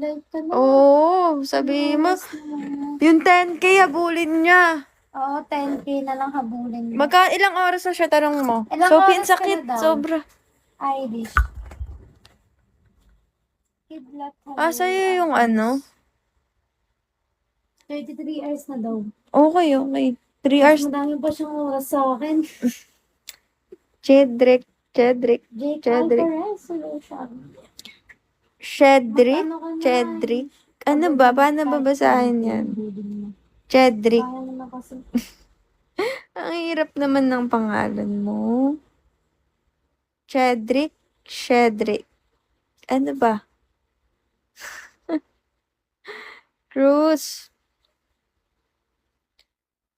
live ka na. Oo, sabi mo, Oras na. yung 10K habulin niya. Oo, 10K na lang habulin mo. Ilang oras na siya, tanong mo? Ilang Sophie, ang oras ka na sakit, daw? sobra. Irish. Kidlat, hello. Sa'yo yung ano? 33 hours na daw. Okay, okay. 3 Mas hours. madami pa siyang oras sa akin. Cedric. Jake Alvarez, hello siya. Cedric. Mag-ano ka na? Cedric. Ano ba? Paano babasahin yan? Cedric. Kaya naman kasi. Ang hirap naman ng pangalan mo. Cedric. Cedric. Ano ba? Cruz.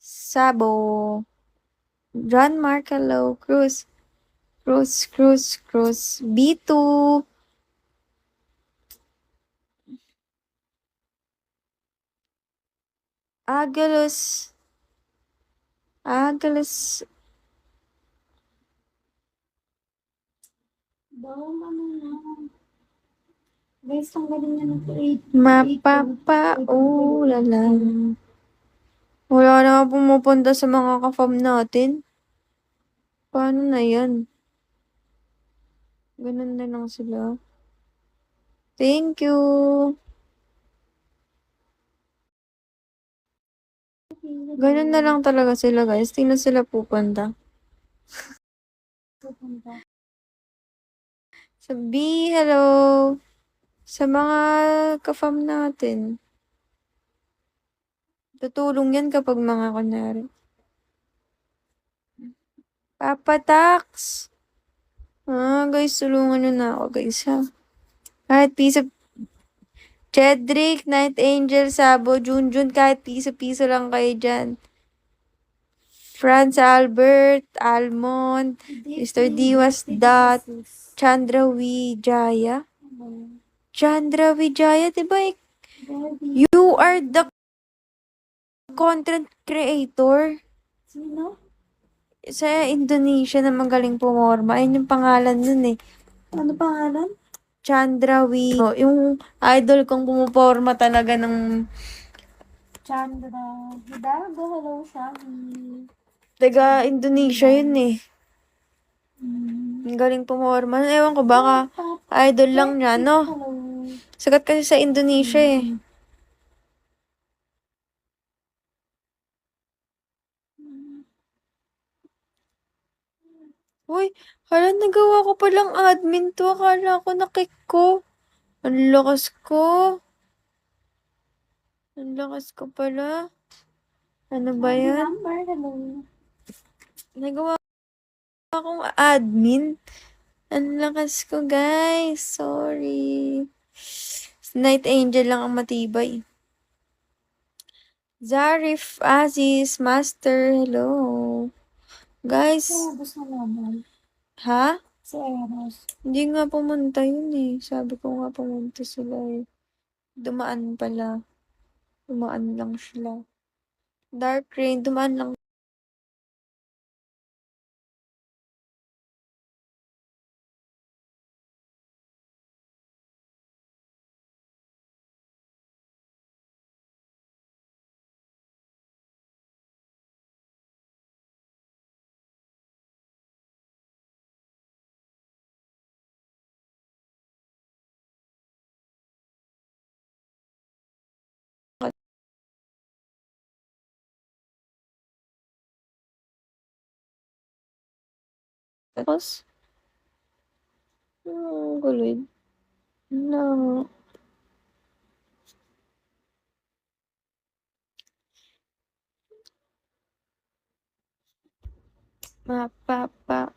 Sabo. John Marcelo. Cruz. Cruz. B2. Agalus. Bawang ano na. Guys, tanggalin niya na po 8. Mapapaulala. Wala na pumupunta sa mga ka-fam natin. Paano na yan? Ganun na lang sila. Thank you. Ganun na lang talaga sila, guys. Di na sila pupunta. Sabi, hello. Sa mga ka-fam natin. Tutulong yan kapag mga kunwari. Papa Tax. Guys, tulungan nyo na ako, guys, ha. Kahit piso. Cedric, Night Angel, Sabo, Junjun, kahit piso-piso lang kayo dyan. Franz Albert, Almond, Mr. Diwas, Dot, Chandra Wijaya. Chandra Wijaya, diba? You are the content creator. Sino? Sa Indonesia na magaling pumorma. Ayun yung pangalan nun eh. Ano pangalan? Chandra Wijaya. Yung idol kong pumuporma talaga ng Chandra. Hidalgo, hello, Shami. taga Indonesia yun eh. Ang galing pumorma. Ewan ko, baka idol lang niya, no? Hello. Sagat kasi sa Indonesia eh. Uy, hala, nagawa ko palang admin to. Akala ko na-kick ko. Ang lakas ko. Ang lakas ko pala. Ano ba yan? Number, hello. Nagawa akong admin. Ang lakas ko, guys. Sorry. Night Angel lang ang matibay. Zarif, Aziz, Master, hello. Guys. Eros na naman. Ha? Si Eros. Hindi nga pumunta yun eh. Sabi ko nga pumunta sila eh. Dumaan pala. Dumaan lang sila. Dark Rain, dumaan lang. Tapos, guloy. No. Mapapaulan.